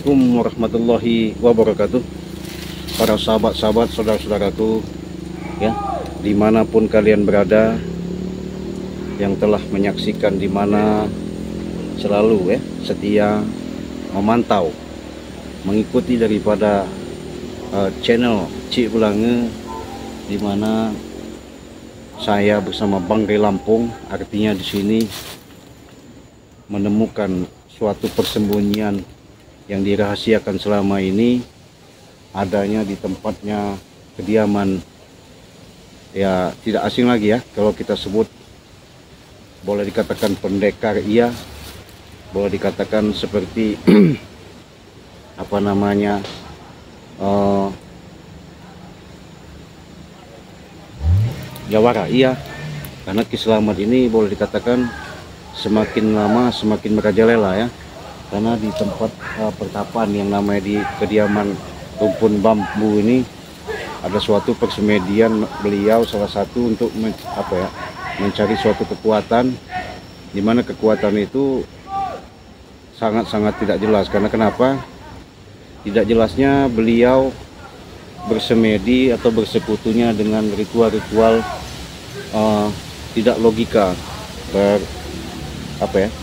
Assalamualaikum warahmatullahi wabarakatuh. Para sahabat-sahabat, saudara-saudaraku ya, dimanapun kalian berada, yang telah menyaksikan, dimana selalu ya setia memantau, mengikuti daripada channel Cik Belange, dimana saya bersama Bang Ray Lampung, artinya di sini menemukan suatu persembunyian yang dirahasiakan selama ini, adanya di tempatnya kediaman, ya tidak asing lagi ya kalau kita sebut, boleh dikatakan pendekar, iya, boleh dikatakan seperti apa namanya, jawara, iya, karena Ki Slamet ini boleh dikatakan semakin lama semakin merajalela ya, karena di tempat pertapaan yang namanya di kediaman rumpun bambu ini ada suatu persemedian beliau, salah satu untuk mencari suatu kekuatan, dimana kekuatan itu sangat-sangat tidak jelas. Karena kenapa tidak jelasnya? Beliau bersemedi atau bersekutunya dengan ritual-ritual tidak logika,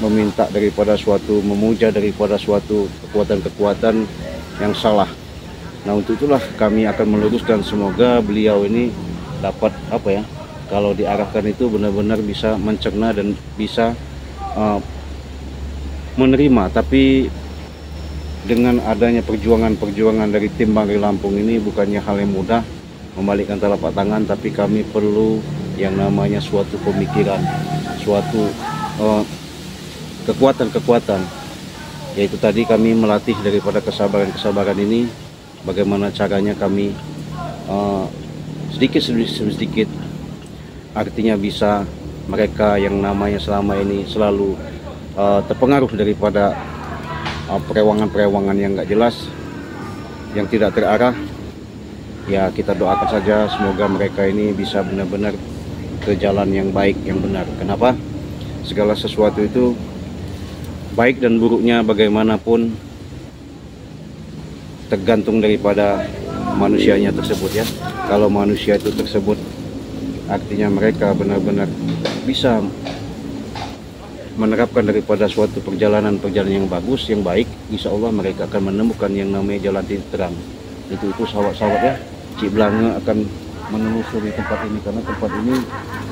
meminta daripada suatu, memuja daripada suatu kekuatan-kekuatan yang salah. Nah, untuk itulah kami akan meluruskan, semoga beliau ini dapat kalau diarahkan itu benar-benar bisa mencerna dan bisa menerima. Tapi dengan adanya perjuangan dari tim Bang Ray Lampung ini, bukannya hal yang mudah membalikkan telapak tangan, tapi kami perlu yang namanya suatu pemikiran, suatu kekuatan, yaitu tadi kami melatih daripada kesabaran ini, bagaimana caranya kami sedikit artinya bisa mereka yang namanya selama ini selalu terpengaruh daripada perewangan yang nggak jelas, yang tidak terarah, ya kita doakan saja semoga mereka ini bisa benar-benar ke jalan yang baik, yang benar. Kenapa? Segala sesuatu itu baik dan buruknya bagaimanapun tergantung daripada manusianya tersebut ya. Kalau manusia itu tersebut artinya mereka benar-benar bisa menerapkan daripada suatu perjalanan yang bagus, yang baik, insya Allah mereka akan menemukan yang namanya jalan terang. Itu sahabat-sahabat ya, Cik Belange akan menelusuri tempat ini, karena tempat ini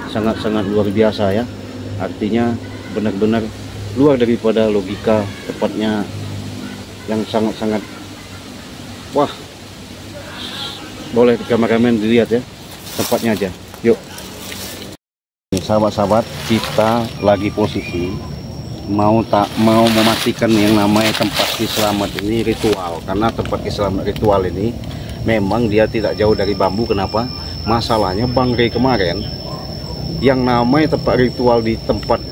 sangat-sangat luar biasa ya, artinya benar-benar luar daripada logika, tepatnya yang sangat-sangat wah. Boleh kameramen dilihat ya tempatnya aja, yuk. Sahabat-sahabat, kita lagi posisi mau memastikan yang namanya tempat Ki Slamet ini ritual, karena tempat Ki Slamet ritual ini memang dia tidak jauh dari bambu. Kenapa? Masalahnya Bang Ray kemarin yang namanya tempat ritual di tempat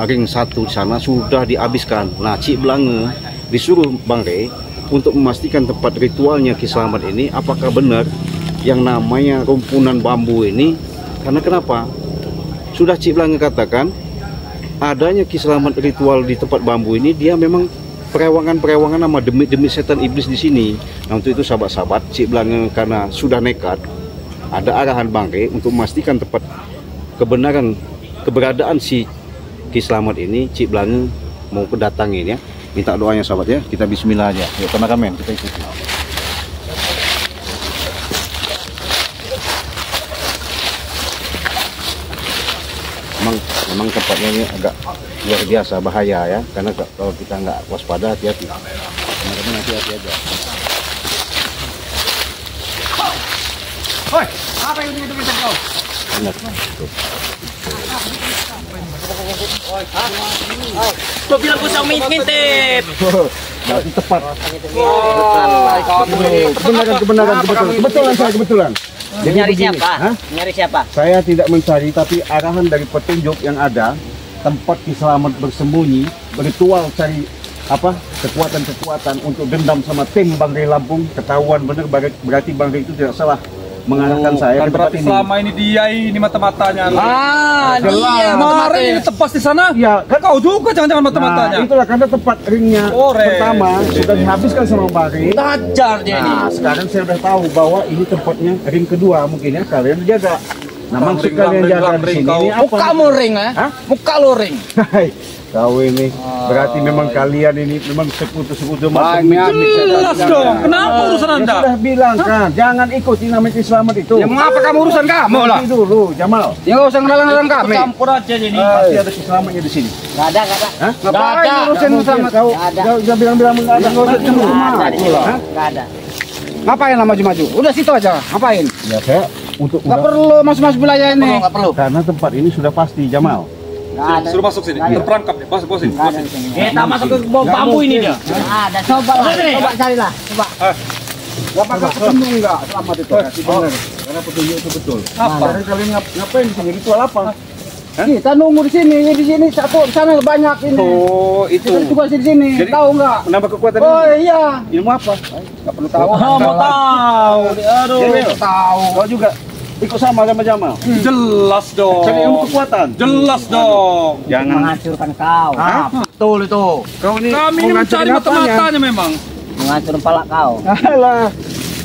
ring 1 di sana sudah dihabiskan. Nah, Cik Belange disuruh Bang Ray untuk memastikan tempat ritualnya Ki Slamet ini apakah benar yang namanya rumpunan bambu ini. Karena kenapa? Sudah Cik Belange katakan adanya Ki Slamet ritual di tempat bambu ini, dia memang perewangan sama demit setan iblis di sini. Nah, untuk itu sahabat-sahabat, Cik Belange karena sudah nekat, ada arahan Bang Ray untuk memastikan tempat keberadaan si Ki Slamet ini, Cik Belange mau kedatangin ya. Minta doanya sahabat ya, kita bismillah aja. Yuk kameramen, kita ikuti. Memang tempatnya ini agak luar biasa bahaya ya, karena kalau kita nggak waspada, hati-hati. Kameramen hati-hati aja. Hoi, apa yang itu bisa kau? Benar. Tuh bilang gue sama ngintip. Berarti tepat. Kebetulan. Jadi nyari siapa? Nyari siapa? Saya tidak mencari, tapi arahan dari petunjuk yang ada, tempat Ki Slamet bersembunyi, berritual cari kekuatan untuk dendam sama tim Bang Ray Lampung. Ketahuan benar, berarti Bang Ray itu tidak salah mengarahkan saya Kan ke tempat berarti ini. selama ini dia ini mata-matanya. Dia Kemarin ini tepas di sana. Ya, Kan kau juga jangan-jangan mata-matanya. Nah, itulah karena tempat ringnya pertama sudah dihabiskan sama Bari. Tajar dia ini. Nah, sekarang saya udah tahu bahwa ini tempatnya ring kedua, mungkin ya kalian jaga. Nah, maksud kalian jaga di sini ini apa? Mukamu ring, Hah? Muka lu ring. Hai, kau ini berarti memang kalian ini memang sekutu-sekutu macam Jelas dong. Kenapa urusan Ya Anda? sudah bilang kan, jangan ikuti namanya selamat itu. Ya mengapa kamu urusan kamu lah? Nanti dulu, Jamal. Ya nggak usah ngelarang kami. Campur aja ini. Pasti ada selamatnya di sini. Nggak ada. Hah? Ngapain urusan selamat? Kau udah bilang-bilang enggak ada. Enggak usah cemburu. Hah? Nggak ada. Ngapain lah maju-maju? Udah situ aja. Ngapain? Ya saya untuk Nggak perlu masuk-masuk wilayah ini. Nggak perlu. karena tempat ini sudah pasti, Jamal. Nggak ada. Suruh masuk sini. Terperangkap nih. Masuk sini. Nggak ada di sini. Kita masuk ke bambu ini dia. Nggak ada. Coba carilah. Coba. Nggak bakal ketemu nggak selamat itu. Karena petunjuk itu betul. Apa? Sekarang kalian ngapain di sini? Ritual apa? Kita nunggu di sini. Di sini satu sana banyak ini. Oh, itu. Kita tugas di sini. Jadi- Tahu nggak? Menambah kekuatan Oh ini. iya. Ilmu apa? Nggak perlu tahu. Oh, mau tahu. Aduh. Jamil, Tahu. kau juga ikut sama Jamal. Jelas dong. Cari ilmu kekuatan. Jelas dong. Jangan. Menghancurkan kau. Hah? Betul itu. Kau ini Kami ini mau mencari ngancurin apanya? mata-matanya memang. Menghancurkan kepala kau. Alah,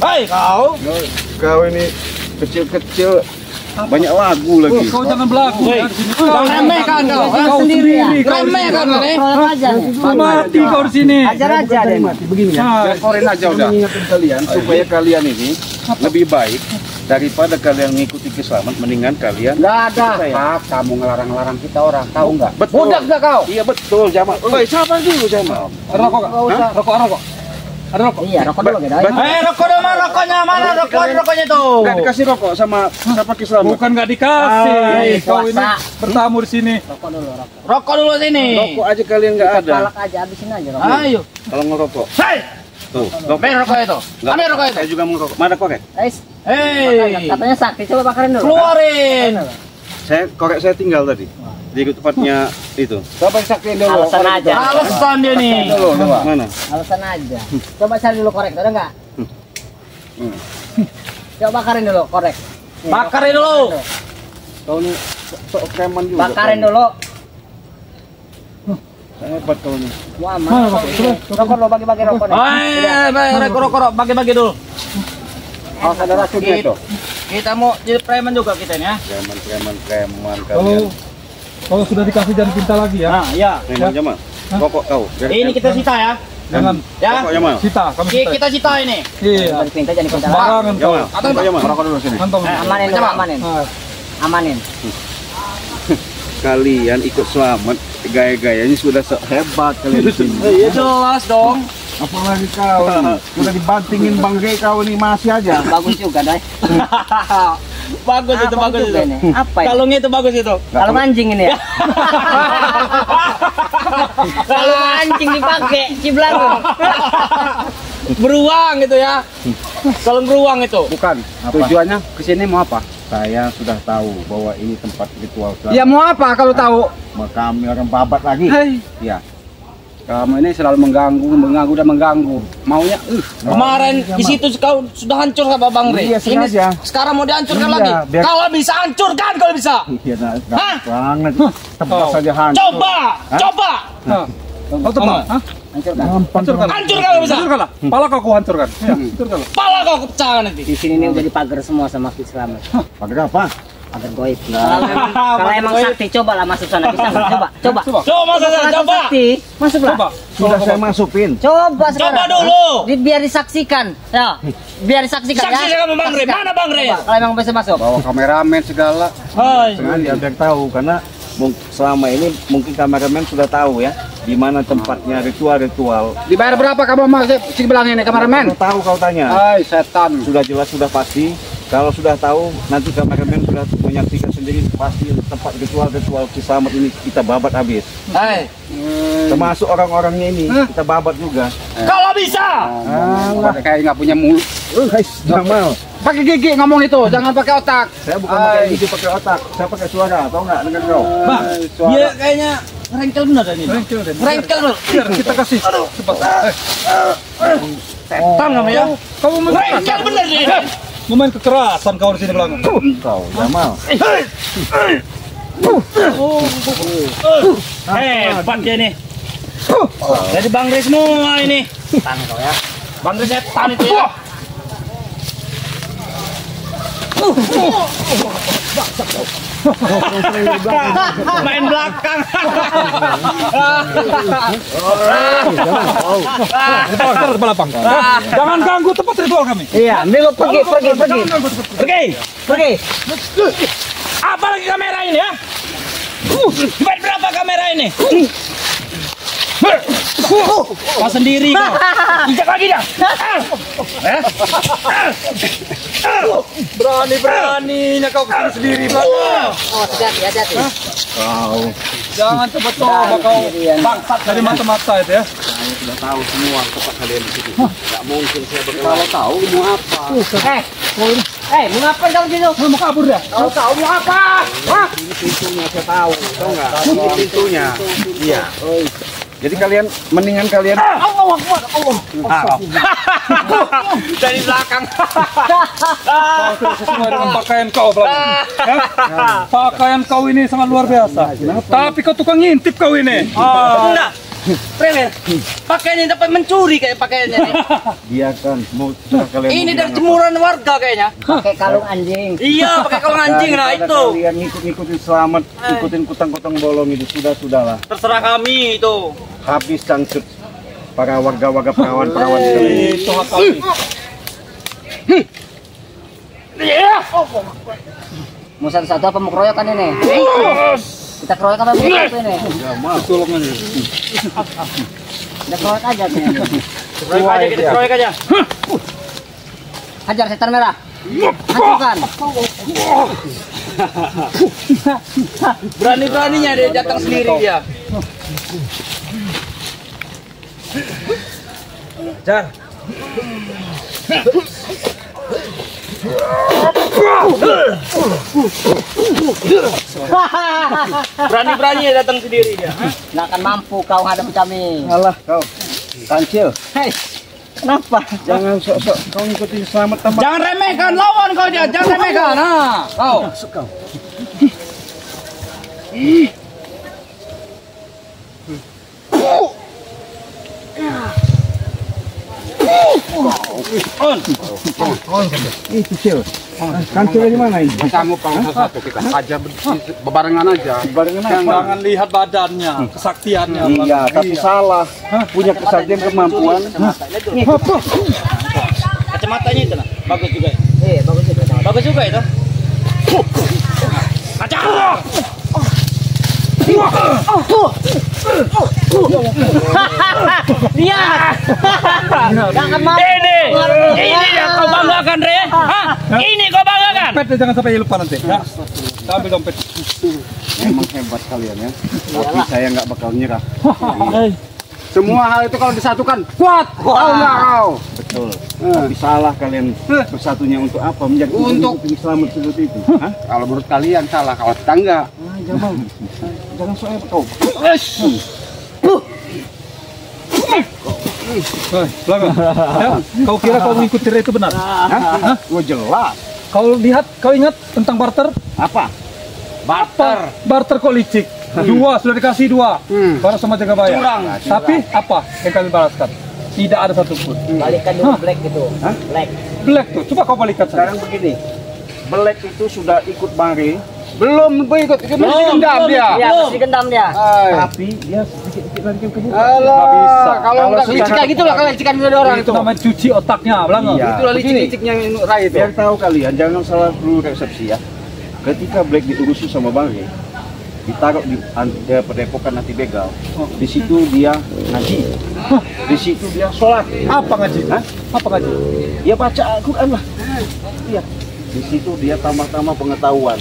Hei kau. kau ini kecil-kecil banyak lagu lagi. Kau jangan belagu. ya, di sini. Kau remehkan kau. Kau sendiri. kau Remehkan di sini. nih. Produk aja nih. Mati kau di sini. Ajar aja deh. Mati begini ya. Hai. Korin aja udah. Mengingatkan kalian supaya kalian ini lebih baik daripada kalian mengikuti keselamat, mendingan kalian. Nggak ada. Saya. Hak kamu ngelarang-larang kita orang. Tahu nggak? Betul. Budak nggak kau? Iya betul, Jamal. Oi, sabar dulu Jamal. Ada rokok kak? Hah? Rokok. Ada rokok? Iya, rokok dulu gitu. Rokok dong, rokoknya mana? Rokoknya tuh. Enggak dikasih rokok sama pakai selamat. Bukan nggak dikasih. Ay, Kau ini puasa. bertamu di sini. Rokok dulu, rokok. Rokok dulu sini. Rokok aja kalian nggak ada. Palak aja, habisin aja rokok. Ayo. Kalau ngerokok. Hei. Tuh, Ambil rokok itu. Nggak. Ambil rokok itu. Saya juga mengerokok. Mana korek? Guys, Hei. katanya sakti, coba bakarin dulu. Keluarin. Korek saya tinggal tadi. Di tempatnya itu. Coba saktiin dulu. Alasan aja. Alasan dia nih. Mana? Alasan aja. Coba cari dulu korek, ada nggak? Coba bakarin dulu korek. Nih, Bakarin dulu. Kau ini sok preman juga. Bakarin dulu. Hebat kau ini. Wah, mana rokok dulu, bagi-bagi rokok nih. Rokok, bagi-bagi dulu. Oh, ada racunnya itu. Kita mau jadi preman juga kita ini ya. Preman Kalau kalian. kalau sudah dikasih jangan pinta lagi ya. Nah, iya. Preman Jamal. Rokok kau. Ini kita sita ya. Jangan Ya. Rokok Jamal. sita, kami sita. Kita sita ini. Iya. Jangan pinta, jangan pinta. Barangan kau. Jamal. Rokok Jamal. Rokok dulu sini. Kantong. Amanin dulu, amanin. Ah, Amanin. Kalian ikut selamat, gaya-gayanya sudah hebat kalian di sini. Iya jelas dong. Apalagi kau ini. Sudah dibantingin banggai kau ini masih aja. Bagus juga, Dai. Bagus itu, Apa bagus juga itu. ini? Apa ini? Kalungnya itu bagus itu. Kalau anjing ini ya. Kalau anjing dipakai, ciblagu. Beruang gitu ya. Kalung beruang itu. Bukan. Tujuannya kesini mau apa? Saya sudah tahu bahwa ini tempat ritual Ya mau apa kalau tahu? Kami orang babat lagi. Hei. Ya. Kamu ini selalu mengganggu dan mengganggu. Maunya, Kemarin di situ kau sudah hancur sama Bang Re. Iya, sengaja. Sekarang mau dihancurkan Iya, lagi. biar- Kalau bisa hancurkan kalau bisa. Iya, Hah? banget. Tempat Oh. saja hancur. Coba, coba. Ah. Kau tebak? Hah? Hancurkan. Hancurkan. Hancurkan kalau bisa. Hancurkanlah. Pala kau hancurkan. Ya, hancurkan. Pala kau pecahkan nanti. Di sini nih udah dipagar semua sama Ki Selamat. Pakai apa? Pagar goib. Kalau emang sakti, cobalah masuk sana. Bisa nggak? Coba. Coba masuk sana, Kalau coba. sakti, masuklah. Coba. Sudah saya masukin. Coba sekarang. Coba dulu. Biar disaksikan. Ya. Biar disaksikan ya. Saksikan sama Bang Re. Saksikan. Mana Bang Re? Coba, kalau emang bisa masuk. bawa kameramen segala. Hai. Sengaja biar tahu karena selama ini mungkin kameramen sudah tahu ya di mana tempatnya ritual-ritual. Dibayar berapa kamu mas? Si bilang ini kameramen. Kalau tahu kau tanya. Hai setan. Sudah jelas sudah pasti. Kalau sudah tahu nanti kameramen sudah menyaksikan sendiri pasti tempat ritual-ritual kisamat ini kita babat habis. Hai. Termasuk orang-orangnya ini kita babat juga. Kalau bisa. Alah, kayak nggak punya mulut. Guys, Jamal. Pakai gigi ngomong itu, jangan pakai otak. Saya bukan pakai gigi pakai otak, saya pakai suara, tahu nggak dengan kau? Bang, dia kayaknya rengkel bener ini. Rengkel deh. Rengkel bener. Biar kita kasih. Cepat. Setan namanya. Kamu Rengkel bener ini. Mau main kekerasan kau di sini belakang. Kau Jamal. Hebat dia nih. Jadi Bang Re semua ini. Setan kau ya. Bang Re setan itu ya. Main belakang. Belakang. Jangan ganggu tempat ritual kami. Iya, ambil pergi. Pergi. Apa lagi kamera ini ya? Buat berapa kamera ini? Kau sendiri kau. Injak lagi dah. Berani-beraninya kau kesini sendiri belakang. Oh, hati-hati. Kau Jangan coba-coba kau bangsat dari mata-mata itu ya. saya sudah tahu semua tempat kalian di situ. Enggak mungkin saya kalau tahu mau apa. Mau ngapain kamu di situ? Mau kabur ya? Kau tahu mau apa? Ini pintunya saya tahu, tahu nggak? Ini pintunya. Iya. Jadi kalian mendingan kalian Dari belakang. Kau sesuai dengan pakaian kau belakang. Ya? Pakaian kau ini sangat luar biasa. Tapi kau tukang ngintip kau ini. Enggak. Premier, pakaiannya dapat mencuri kayak pakaiannya nih. biarkan mau kalian. Ini dari jemuran warga kayaknya. Pakai kalung anjing. Iya, pakai kalung anjing nah itu. Kalian ngikutin selamat, ikutin kutang-kutang bolong itu sudahlah. Terserah kami itu. Habis sangkut para warga-warga perawan-perawan itu. Itu hak kami. Mau satu-satu apa mau keroyokan ini? Kita keroyok apa mau apa ini? Kita keroyok aja nih. Keroyok aja. Hajar setan merah. Hancurkan. Berani-beraninya dia datang sendiri dia. Jar. Berani-beraninya datang sendiri dia. Nggak akan mampu kau hadapi kami. Alah kau, kancil. Hei, kenapa? Jangan sok-sok kau ngikutin selamat tambah. Jangan remehkan lawan kau dia, jangan remehkan. Nah, kau. Itu cil. Kancil dari mana ini? Kamu pangsa satu kita aja bebarengan aja. Barengan apa? Jangan lihat badannya, kesaktiannya. Iya, tapi salah. Punya kesaktian kemampuan. Kacamatanya itu nah, bagus juga. Bagus juga. Bagus juga itu. Kaca. Lihat. Jangan mampu. Ini yang kau banggakan, Re. Hah? Ini kau banggakan. Dompetnya jangan sampai lupa nanti. Ya. Ambil dompet. Memang hebat kalian ya. Tapi saya nggak bakal nyerah. Semua hal itu kalau disatukan kuat. Tahu nggak kau? Betul. Tapi salah kalian bersatunya untuk apa? Menjadi untuk selamat seperti itu. Hah? Kalau menurut kalian salah, kalau kita enggak. Jangan soal kau. Belakang. Ya. Kau kira kau mengikuti itu benar? Hah? Gua jelas. Kau lihat, kau ingat tentang barter? Apa? Barter. Barter kau licik. Dua, sudah dikasih dua. Baru sama jaga bayar. Curang. Tapi apa yang kami balaskan? Tidak ada satupun. Balikkan dulu black gitu. Black. Black tuh, coba kau balikan Sekarang sekarang. begini. Black itu sudah ikut Bang Re. Belum berikut, masih dendam dia. Ya, masih gendam dia. Tapi dia sedikit-sedikit lagi ke buka. Nggak bisa. Kalau enggak sudah- licik kayak gitulah, kalau licikan dari orang Itu namanya cuci otaknya, belakang. Iya. Itulah licik-liciknya Rai itu. Biar tahu kalian, jangan salah dulu resepsi ya. Ketika Black diurusi sama Bang Re, ditaruh di padepokan nanti begal. Di situ dia ngaji. Di situ dia sholat. Apa ngaji? Hah? Apa ngaji? Dia baca Al-Quran lah. Iya. Di situ dia tambah-tambah pengetahuan.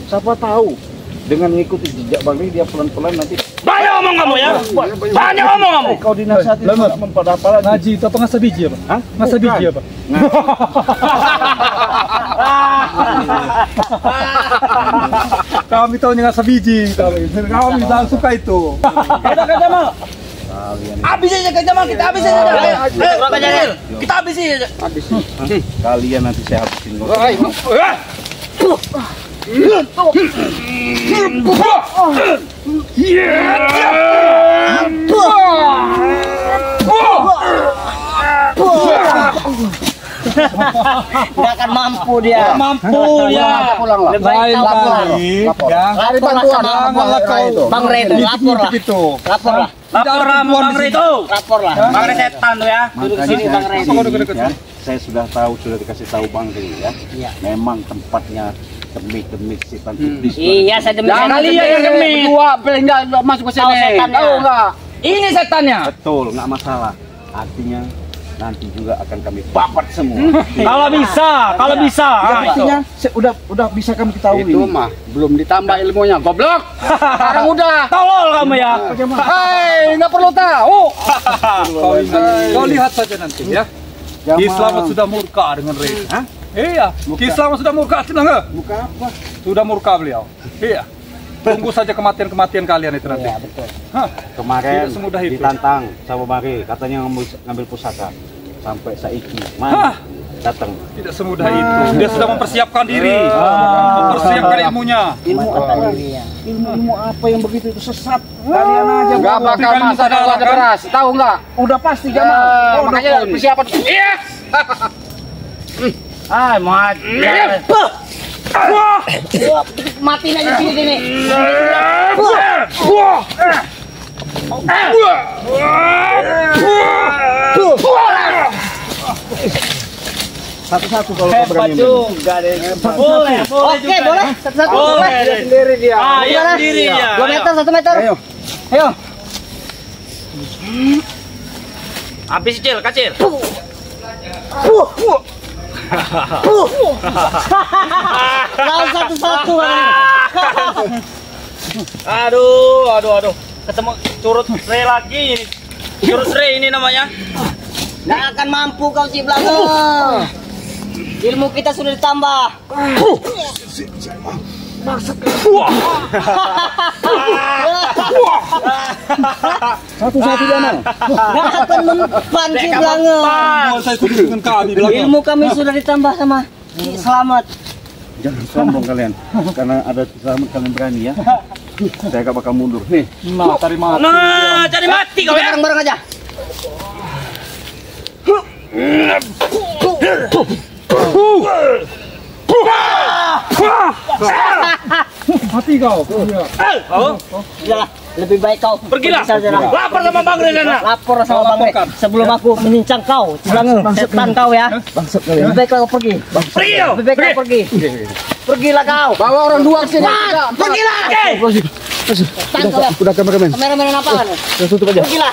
Siapa tahu dengan mengikuti jejak Bang Re, dia pelan-pelan nanti Banyak omong kamu ya. Banyak omong kamu. kau dinasihati Lemah. tidak mempada apa lagi. Ngaji itu apa ngasah biji apa? Hah? Ngasah Bukan. biji apa? Kami tahunya ngasah biji. Kami sangat suka itu. Ada kata mau. Kalian Habis aja kejaman kita, habis aja. Ayo, kita habisi aja. kalian nanti saya habisin. Nggak akan mampu dia. Mampu ya. Pulang lah. Lebih baik lapor lah. Cari Lapor lah bantuan. sama Bang Redo, lapor lah. Lapor lah. Lapor sama Bang Redo. Lapor lah. Bang Redo setan tuh ya. Duduk sini Bang Redo. Ya, saya sudah tahu, sudah dikasih tahu Bang Ri ya. Iya. Memang tempatnya demik setan iblis. Iya, saya demi Jangan kalian yang demi. Berdua paling enggak masuk ke Tahu sini. setannya. Tahu enggak? Ini setannya. Betul, nggak masalah. Artinya nanti juga akan kami babat semua. Kalau bisa, kalau bisa. Artinya udah bisa kami ketahui. Itu mah belum ditambah ilmunya. Goblok. Sekarang udah. Tolol kamu ya. Hei, enggak perlu tahu. Kau lihat saja nanti ya. Ki Slamet sudah murka dengan Rey. Iya, Ki Slamet sudah murka, tenang nggak? Buka apa? Sudah murka beliau. Iya. Tunggu saja kematian kalian itu nanti. Iya, betul. Hah, Kemarin tidak semudah itu. ditantang sama Bang Ri, katanya ngambil pusaka. Sampai saiki, Hah. mana datang. Tidak semudah itu. Dia sudah mempersiapkan diri. Mempersiapkan ilmunya. Ilmu apa? Ilmu apa yang begitu itu sesat? Kalian aja Enggak bohong. bakal Kalian masak kalau ada kan? beras. Tahu enggak? Udah pasti Ya, jangan. makanya persiapan. Iya. Ah, mati. Matiin aja sini. Satu-satu kalau kau Hebat berani. juga deh. Boleh, boleh Oke, juga. boleh. Satu-satu. Boleh. Boleh. Sendiri dia. Ah, ya Gimana? sendiri ya. 2 meter, 1 meter. Ayo. Ayo. Habis kecil, kecil. Lawan satu-satu. Aduh. Ketemu curut Rey lagi ini. Curut Rey ini namanya. Nggak akan mampu kau Ciblango. Ilmu kita sudah ditambah. Satu-satu jangan. Nggak akan mempan Ciblango. Mau saya ikut dengan kami belakang. Ilmu kami sudah ditambah sama Ki Slamet. Jangan sombong kalian. Karena ada selamat kalian berani ya. Saya gak bakal mundur. Nih. Nah, cari mati. Nah, cari mati kau ya. Bareng-bareng aja. Mati kau. Oh, Yalah, lebih baik kau pergilah. pergi saja lah. Lapor sama Bang Rey sana. Lapor sama Bang Rey sebelum aku menincang kau, Ciblango, setan kau ya. Lebih baik kau pergi. Pergi kau. Lebih baik kau pergi. Pergilah kau. Bawa orang dua ke sini. Pergilah. Oke. Setan kau ya. Udah kameramen. Kameramen apaan? Udah tutup aja. Pergilah.